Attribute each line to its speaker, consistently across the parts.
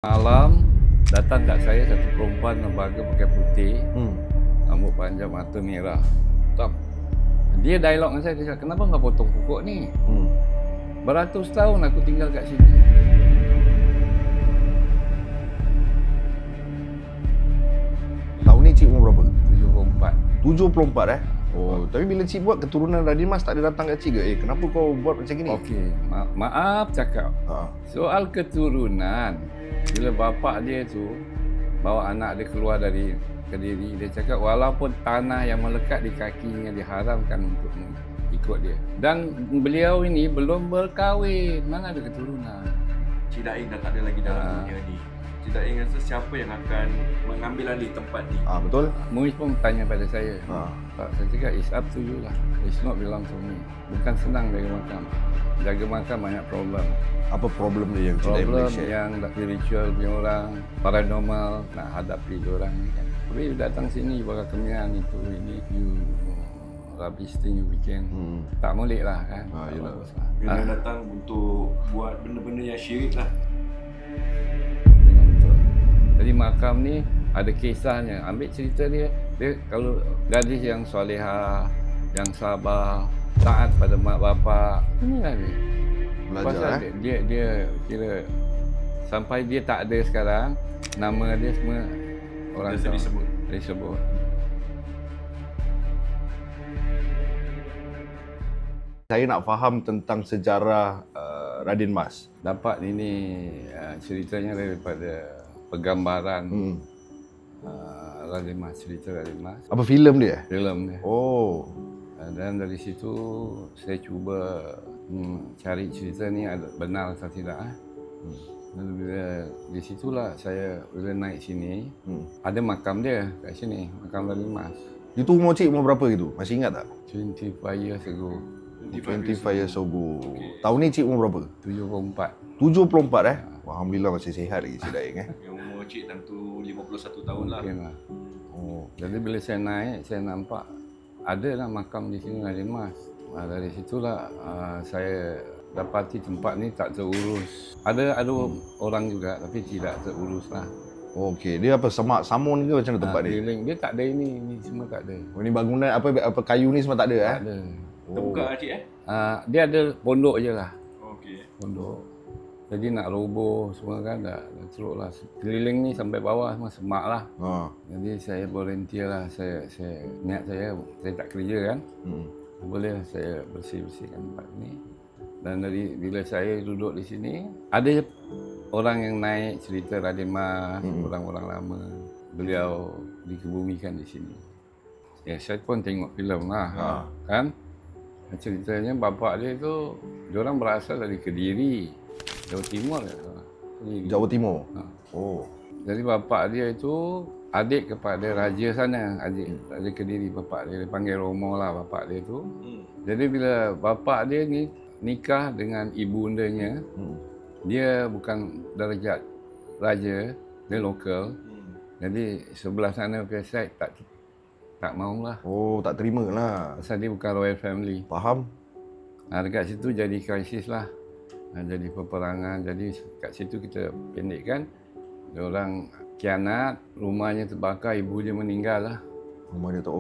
Speaker 1: Malam datang kat saya satu perempuan lembaga pakai putih, rambut panjang, mata merah. Tam. Dia dialog dengan saya, dia cakap, kenapa kau potong pokok ni? Beratus tahun aku tinggal kat sini.
Speaker 2: Tahun ni cik umur berapa?
Speaker 1: 74.
Speaker 2: 74 Oh, tapi bila cik buat keturunan Radin Mas tak ada datang kat cik ke? Kenapa kau buat macam ni?
Speaker 1: Okey, maaf cakap. Soal keturunan, bila bapak dia tu bawa anak dia keluar dari Kediri, dia cakap walaupun tanah yang melekat di kakinya diharamkan untuk ikut dia. Dan beliau ini belum berkahwin, mana ada keturunan.
Speaker 3: Cik Daing dah tak ada lagi dalam dunia ni. Cik Daing rasa siapa yang akan mengambil alih tempat ni?
Speaker 2: Betul.
Speaker 1: Muiz pun tanya pada saya. Pak, saya cakap it's up to you lah. It's not belong to me. Bukan senang jaga makam. Jaga makam banyak problem.
Speaker 2: Apa problem dia yang cik Daing boleh
Speaker 1: Problem
Speaker 2: share?
Speaker 1: yang spiritual punya orang, paranormal, nak hadapi diorang ni kan. Tapi you datang sini, you bakal kemian itu, ini, you rubbish thing you bikin. Tak molek lah kan. Tak
Speaker 2: yelah.
Speaker 1: bagus lah.
Speaker 3: Kena datang untuk buat benda-benda yang syirik lah.
Speaker 1: Memang betul. Jadi makam ni ada kisahnya. Ambil cerita dia kalau gadis yang solehah, yang sabar, taat pada mak bapak, inilah dia.
Speaker 2: Belajar
Speaker 1: Dia kira sampai dia tak ada sekarang, nama dia semua orang
Speaker 3: Dia
Speaker 1: tahu.
Speaker 3: disebut.
Speaker 1: Disebut.
Speaker 2: Saya nak faham tentang sejarah Radin Mas.
Speaker 1: Dapat ini ceritanya daripada penggambaran Radin Mas, cerita Radin Mas.
Speaker 2: Apa filem dia?
Speaker 1: Filem dia.
Speaker 2: Oh.
Speaker 1: Dan dari situ saya cuba cari cerita ni ada benar atau tidak. Dan bila di situlah saya bila naik sini, ada makam dia kat sini, makam Radin Mas.
Speaker 2: Itu umur cik umur berapa gitu? Masih ingat tak?
Speaker 1: 25 years ago.
Speaker 2: 25 years ago. Tahun ni cik umur berapa?
Speaker 1: 74.
Speaker 2: 74 Alhamdulillah masih sihat lagi cik Daing
Speaker 3: Yang umur cik tentu 51 tahun lah.
Speaker 1: Mungkin lah. Jadi bila saya naik, saya nampak ada lah makam di sini Radin Mas. Dari situlah saya dapati tempat ni tak terurus. Ada orang juga tapi tidak terurus lah.
Speaker 2: Okey, dia apa semak samun ke macam mana tempat dia?
Speaker 1: Keliling. Dia tak ada ini semua tak ada.
Speaker 2: Oh, ni bangunan apa kayu ni semua tak ada
Speaker 1: Tak ada.
Speaker 3: Terbuka lah cik
Speaker 1: Dia ada pondok je lah.
Speaker 3: Okey.
Speaker 1: Pondok. Jadi nak roboh semua kan dah teruk lah. Keliling ni sampai bawah semua semak lah. Jadi saya volunteer lah. Saya niat saya tak kerja kan. Boleh saya bersih-bersihkan tempat ni. Dan dari bila saya duduk di sini, ada orang yang naik cerita Radin Mas, orang-orang lama. Beliau dikebumikan di sini. Ya, saya pun tengok filem lah. Kan? Ceritanya bapak dia tu, diorang berasal dari Kediri, Jawa Timur.
Speaker 2: Jawa Timur.
Speaker 1: Oh. Jadi bapak dia itu adik kepada raja sana, raja Kediri bapak dia. Dia panggil Romo lah bapak dia tu. Jadi bila bapak dia ni nikah dengan ibu undanya, dia bukan darjat raja, dia lokal. Jadi sebelah sana punya side tak maulah.
Speaker 2: Oh, tak terima lah.
Speaker 1: Pasal dia bukan royal family.
Speaker 2: Faham?
Speaker 1: Dekat situ jadi krisis lah. Jadi peperangan. Jadi kat situ kita pendekkan. Dia orang kianat, rumahnya terbakar, ibu dia meninggal lah.
Speaker 2: Rumah dia tu,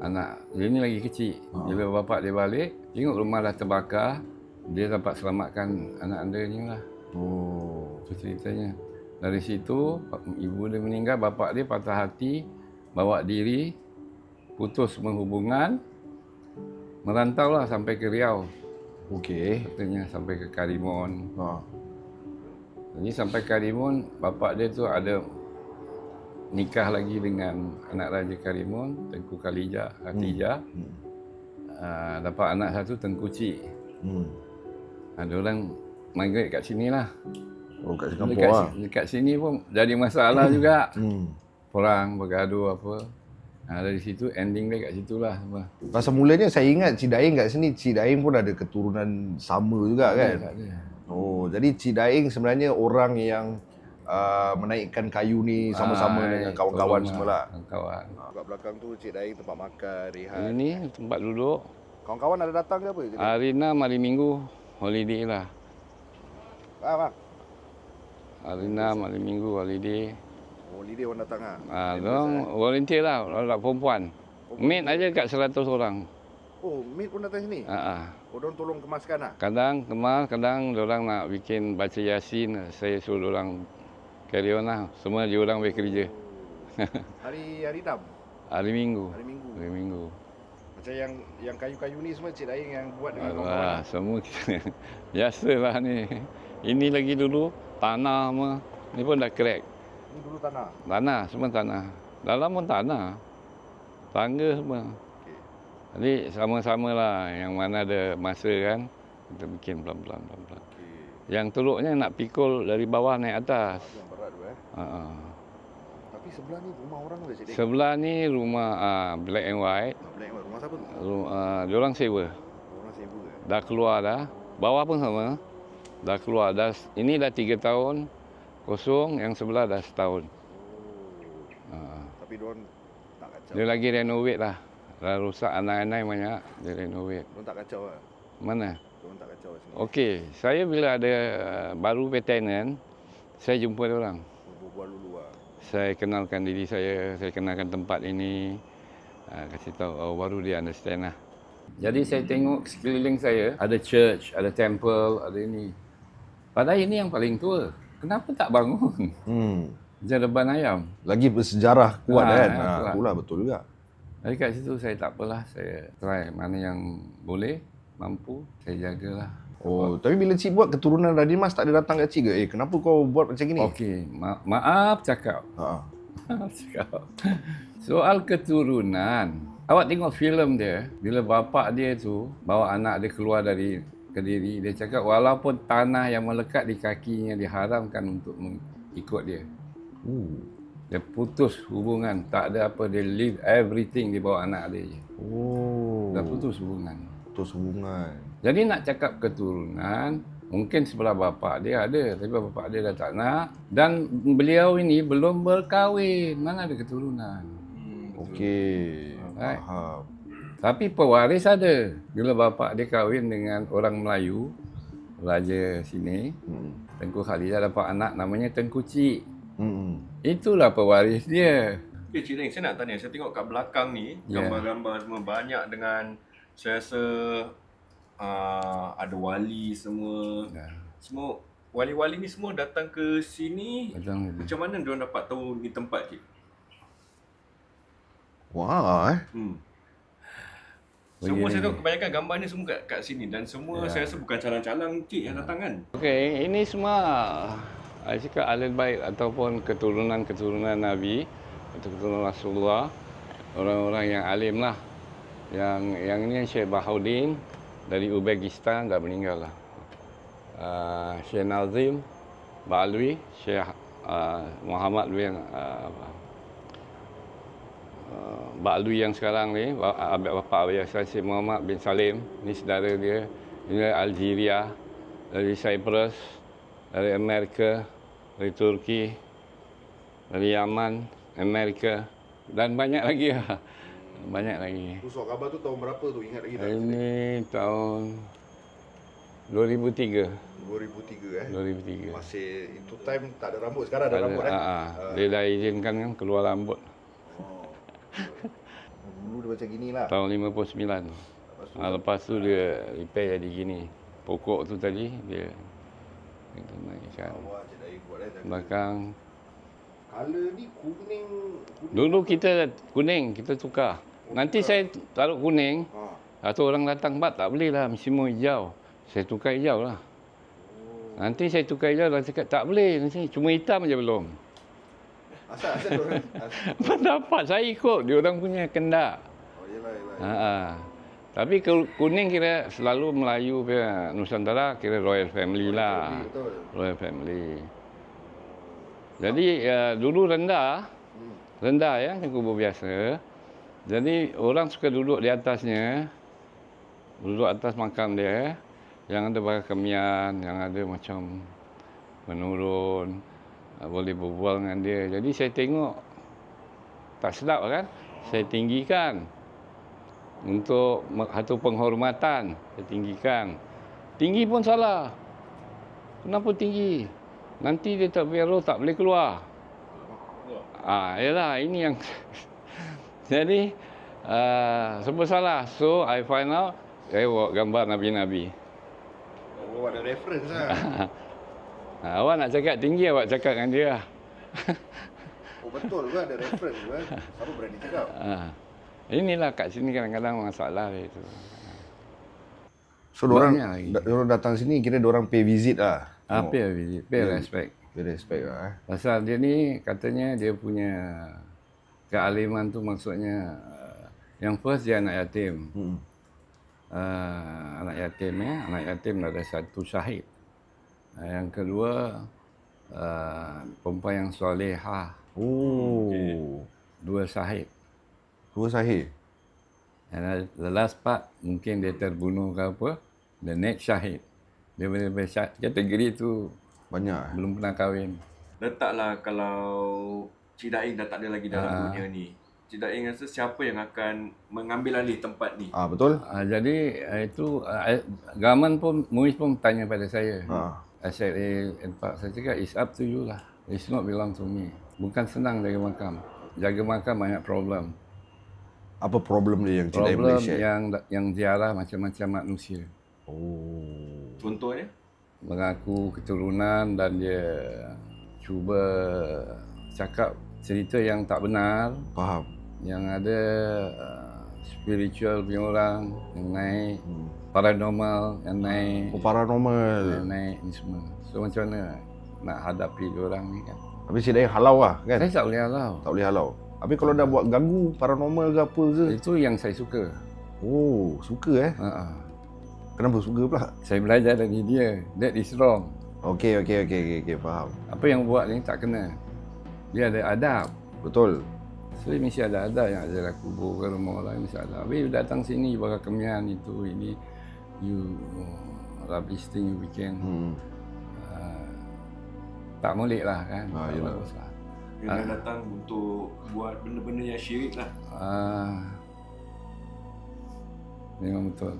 Speaker 1: Anak dia ni lagi kecil. Bila bapak dia balik, tengok rumah dah terbakar. Dia dapat selamatkan anak andanya lah. Itu ceritanya. Dari situ, ibu dia meninggal, bapak dia patah hati, bawa diri, putus hubungan, merantau lah sampai ke Riau.
Speaker 2: Okey.
Speaker 1: Katanya sampai ke Karimun. Jadi sampai Karimun, bapak dia tu ada nikah lagi dengan anak Raja Karimun, Tengku Khatijah. Dapat anak satu Tengku Cik. Ada orang migrate kat sini lah.
Speaker 2: Oh, kat Singapura lah.
Speaker 1: Dekat sini pun jadi masalah juga. Perang, bergaduh apa. Dari situ ending dia kat situ lah.
Speaker 2: Pasal mulanya saya ingat Cik Daing kat sini, Cik Daing pun ada keturunan sama juga kan?
Speaker 1: Tak ada.
Speaker 2: Oh, jadi Cik Daing sebenarnya orang yang menaikkan kayu ni sama-sama dengan kawan-kawan semua lah.
Speaker 1: Kawan.
Speaker 2: Kat belakang tu Cik Daing tempat makan, rehat.
Speaker 1: Ini tempat duduk.
Speaker 2: Kawan-kawan ada datang ke apa?
Speaker 1: Hari 6, hari Minggu, holiday lah.
Speaker 2: Bang.
Speaker 1: Hari 6, hari Minggu, holiday.
Speaker 2: Holiday orang datang ah.
Speaker 1: Diorang volunteer lah, orang perempuan. Maid aja kat 100 orang.
Speaker 2: Oh, maid pun datang sini? Oh, diorang tolong kemaskan lah?
Speaker 1: Kadang kemas, kadang diorang nak bikin baca Yasin. Saya suruh diorang carry on lah. Semua diorang bekerja.
Speaker 2: Hari 6?
Speaker 1: Hari Minggu.
Speaker 2: Hari Minggu.
Speaker 1: Hari Minggu.
Speaker 2: Macam yang kayu-kayu ni semua Cik Daing yang buat dengan
Speaker 1: Alah,
Speaker 2: kawan-kawan?
Speaker 1: semua kita biasalah ni. Ini lagi dulu tanah semua. Ni pun dah crack.
Speaker 2: Ini dulu tanah?
Speaker 1: Tanah, semua tanah. Dalam pun tanah. Tangga semua.
Speaker 2: Okay.
Speaker 1: Jadi sama-sama lah. Yang mana ada masa kan, kita bikin pelan-pelan.
Speaker 2: Okay.
Speaker 1: Yang teruknya nak pikul dari bawah naik atas.
Speaker 2: Yang berat tu Tapi sebelah ni rumah orang ke Cik Daing?
Speaker 1: Sebelah ni rumah black and white.
Speaker 2: Black and white. Rumah siapa tu?
Speaker 1: Diorang sewa.
Speaker 2: Orang sewa ke?
Speaker 1: Dah keluar dah. Bawah pun sama. Dah keluar. Ini dah 3 tahun kosong. Yang sebelah dah setahun.
Speaker 2: Tapi diorang tak kacau?
Speaker 1: Dia lagi renovate lah. Dah rusak anai-anai banyak. Dia renovate.
Speaker 2: Diorang tak kacau lah?
Speaker 1: Mana?
Speaker 2: Diorang tak kacau sini?
Speaker 1: Okey. Saya bila ada baru tenant, saya jumpa dia orang.
Speaker 2: Berbual dulu lah?
Speaker 1: Saya kenalkan diri saya kenalkan tempat ini. Kasih tahu, baru dia understand lah. Jadi saya tengok sekeliling saya, ada church, ada temple, ada ini. Padahal ini yang paling tua. Kenapa tak bangun? Macam reban ayam.
Speaker 2: Lagi bersejarah kuat kan?
Speaker 1: Itulah.
Speaker 2: Betul juga.
Speaker 1: Jadi kat situ saya tak apalah, saya try mana yang boleh, mampu, saya jagalah.
Speaker 2: Oh, tapi bila Cik buat keturunan Radin Mas tak ada datang kat Cik ke? Kenapa kau buat macam ni?
Speaker 1: Okey, maaf cakap. Maaf cakap. Soal keturunan. Awak tengok filem dia, bila bapa dia tu bawa anak dia keluar dari Kediri, dia cakap walaupun tanah yang melekat di kakinya diharamkan untuk ikut dia. Dia putus hubungan, tak ada apa, dia leave everything, dia bawa anak dia je. Dah putus hubungan. Jadi nak cakap keturunan, mungkin sebelah bapa dia ada, tapi bapa dia dah tak nak. Dan beliau ini belum berkahwin, mana ada keturunan.
Speaker 2: Okey,
Speaker 1: Right.
Speaker 2: faham.
Speaker 1: Tapi pewaris ada. Bila bapa dia kahwin dengan orang Melayu, raja sini, Tengku Khalidah dapat anak namanya Tengku Cik. Itulah pewaris dia.
Speaker 3: Cik Daing, saya nak tanya, saya tengok kat belakang ni, gambar-gambar semua banyak dengan, saya rasa ada wali semua. Semua wali-wali ni semua datang ke sini. Macam mana diorang dapat tahu ni tempat, Cik?
Speaker 2: Wah,
Speaker 3: Semua saya tahu kebanyakan gambar ni semua kat sini dan semua saya rasa bukan calang-calang Cik yang datang kan?
Speaker 1: Okey, ini semua saya cakap ahli bait ataupun keturunan Nabi atau keturunan Rasulullah, orang-orang yang alim lah. Yang ini Syekh Bahaudin dari Uzbekistan dah meninggal lah. Syekh Nazim Ba'alwi, Syekh Muhammad bin Ba'alwi yang sekarang ni, bapa ayah saya Syekh Muhammad bin Salim, ni saudara dia. Ini dari Algeria, dari Cyprus, dari Amerika, dari Turki, dari Yaman, Amerika dan banyak lagi lah. Banyak lagi.
Speaker 2: tu surat khabar tu tahun berapa tu? Ingat lagi tak?
Speaker 1: Ini tahun 2003.
Speaker 2: 2003
Speaker 1: 2003.
Speaker 2: Masih itu time tak ada rambut, sekarang ada rambut
Speaker 1: Dia dah izinkan kan keluar rambut.
Speaker 2: Dulu dia macam gini lah.
Speaker 1: Tahun 59. Lepas tu dia repair jadi gini. Pokok tu tadi dia naikkan.
Speaker 2: Cik Daing buat
Speaker 1: Belakang.
Speaker 2: Color ni kuning.
Speaker 1: Dulu kita kuning, kita tukar. Nanti saya taruh kuning. Atau orang datang, "Pak, tak boleh lah, mesti mau hijau." Saya tukar hijau lah. Nanti saya tukar hijau, dan cakap, "Tak boleh, nanti cuma hitam je belum."
Speaker 2: Asal diorang.
Speaker 1: Pendapat saya ikut dia orang punya kendak.
Speaker 2: Yelah.
Speaker 1: Tapi kuning kira selalu Melayu punya Nusantara, kira royal family lah.
Speaker 2: Betul.
Speaker 1: Royal family. Jadi dulu rendah ya, kubur biasa. Jadi orang suka duduk di atasnya, duduk atas makam dia, yang ada bakar kemian, yang ada macam menurun, boleh berbual dengan dia. Jadi saya tengok tak sedap kan, saya tinggikan untuk satu penghormatan, saya tinggikan. Tinggi pun salah. Kenapa tinggi? Nanti dia tak payah roll, tak boleh keluar. Yalah, ini yang jadi semua salah. So I find out, saya bawa gambar Nabi-Nabi.
Speaker 2: Oh, ada reference lah.
Speaker 1: Awak nak cakap tinggi, awak cakap dengan dia lah.
Speaker 2: Oh, betul ke ada reference ke? Siapa berani cakap?
Speaker 1: Inilah kat sini kadang-kadang masalah dia tu.
Speaker 2: So, diorang datang sini kira diorang pay visit lah.
Speaker 1: Pay visit, pay respect.
Speaker 2: Pay respect lah.
Speaker 1: Pasal dia ni katanya dia punya kealiman tu maksudnya yang first dia anak yatim. Anak yatim anak yatim ada satu syahid. Yang kedua perempuan yang solehah. Dua syahid.
Speaker 2: Dua syahid.
Speaker 1: And the last part mungkin dia terbunuh ke apa. The next syahid. Dia boleh kategori tu
Speaker 2: banyak.
Speaker 1: Belum pernah kahwin.
Speaker 3: Letaklah kalau Cik Daing dah tak ada lagi dalam dunia ni. Cik Daing rasa siapa yang akan mengambil alih tempat ni?
Speaker 2: Betul.
Speaker 1: Jadi itu government pun, MUIS pun tanya pada saya. I said, saya cakap, it's up to you lah. It's not belong to me. Bukan senang jaga makam. Jaga makam banyak problem.
Speaker 2: Apa problem dia yang Cik Daing boleh share?
Speaker 1: Yang ziarah macam-macam manusia.
Speaker 3: Contohnya?
Speaker 1: Mengaku keturunan dan dia cuba cakap cerita yang tak benar.
Speaker 2: Faham.
Speaker 1: Yang ada spiritual punya orang yang naik, paranormal yang naik.
Speaker 2: Paranormal.
Speaker 1: Yang naik ni semua. So macam mana nak hadapi diorang ni kan?
Speaker 2: Tapi Cik Daing halau lah kan?
Speaker 1: Saya tak boleh halau.
Speaker 2: Tak boleh halau. Tapi kalau dah buat ganggu paranormal ke apa ke?
Speaker 1: Itu yang saya suka.
Speaker 2: Oh, suka Kenapa suka pula?
Speaker 1: Saya belajar dari dia. That is wrong.
Speaker 2: Okey, faham.
Speaker 1: Apa yang buat ni tak kena. Dia ada adab.
Speaker 2: Betul.
Speaker 1: So mesti ada adab yang ada kubur ke rumah orang mesti ada. Habis datang sini bakal kemian itu ini you rubbish thing you bikin. Tak molek lah kan.
Speaker 2: Yalah.
Speaker 3: Dia datang untuk buat benda-benda yang syirik lah.
Speaker 1: Memang betul.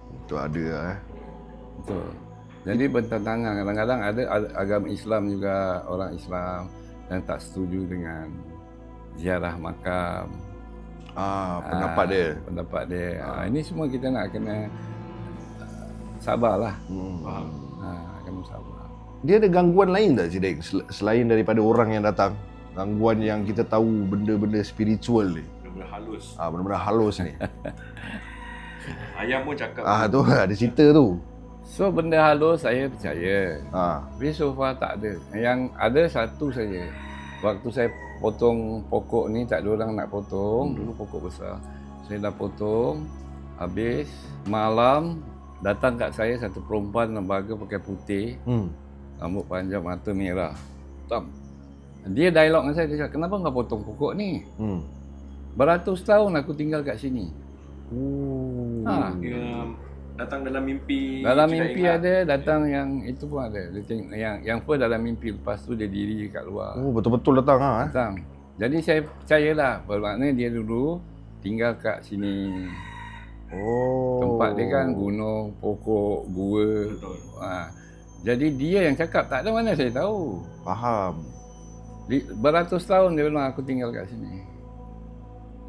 Speaker 2: Itu ada lah
Speaker 1: Betul. Jadi bertentangan. Kadang-kadang ada agama Islam juga, orang Islam yang tak setuju dengan ziarah makam.
Speaker 2: Pendapat dia.
Speaker 1: Pendapat dia. Ini semua kita nak kena sabarlah. Kena sabar.
Speaker 2: Dia ada gangguan lain tak Cik Daing selain daripada orang yang datang? Gangguan yang kita tahu benda-benda spiritual ni.
Speaker 3: Benda-benda halus.
Speaker 2: Benda-benda halus ni.
Speaker 3: Ayam pun cakap.
Speaker 2: Tu ada cerita tu.
Speaker 1: So benda halus saya percaya. Tapi so far tak ada. Yang ada satu saja. Waktu saya potong pokok ni, tak ada orang nak potong. Dulu pokok besar. Saya dah potong. Habis malam datang kat saya satu perempuan lembaga pakai putih. Rambut panjang, mata merah. Hitam. Dia dialog dengan saya, dia cakap, kenapa kau potong pokok ni? Beratus tahun aku tinggal kat sini.
Speaker 3: Dia datang dalam mimpi.
Speaker 1: Dalam mimpi ada, datang yang itu pun ada. Dia tengok yang first dalam mimpi, lepas tu dia diri kat luar.
Speaker 2: Betul-betul datang
Speaker 1: Datang. Jadi saya percayalah, bermakna dia dulu tinggal kat sini. Tempat dia kan gunung, pokok, gua.
Speaker 3: Betul.
Speaker 1: Jadi dia yang cakap, tak ada mana saya tahu.
Speaker 2: Faham.
Speaker 1: Beratus tahun dia bilang aku tinggal kat sini.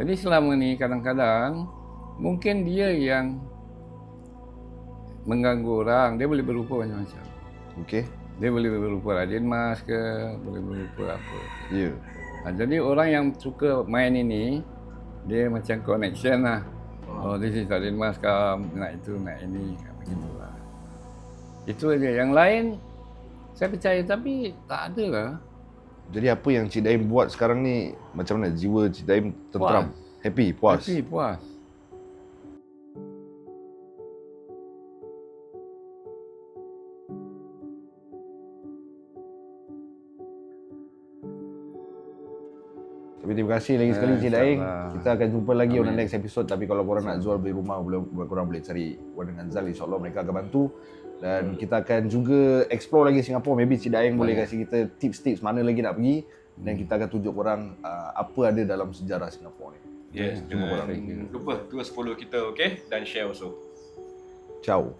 Speaker 1: Jadi selama ni kadang-kadang mungkin dia yang mengganggu orang. Dia boleh berupa macam-macam.
Speaker 2: Okey.
Speaker 1: Dia boleh berupa Radin Mas ke, boleh berupa apa.
Speaker 2: Ya.
Speaker 1: Jadi orang yang suka main ini, dia macam connection lah. This is Radin Mas, nak itu, nak ini, begitulah. Itu aja. Yang lain saya percaya tapi tak ada lah.
Speaker 2: Jadi apa yang Cik Daim buat sekarang ni, macam mana jiwa Cik Daim tenteram? Happy, puas?
Speaker 1: Happy, puas.
Speaker 2: Tapi terima kasih lagi sekali Cik Daing. Kita akan jumpa lagi on the next episode. Tapi kalau korang nak jual beli rumah, korang boleh cari Wan dengan Zal. InsyaAllah mereka akan bantu. Dan kita akan juga explore lagi Singapura. Maybe Cik Daing boleh kasih kita tips-tips mana lagi nak pergi. Dan kita akan tunjuk korang apa ada dalam sejarah Singapura ni.
Speaker 3: Yes, jangan lupa terus follow kita, okay? Dan share also.
Speaker 2: Ciao.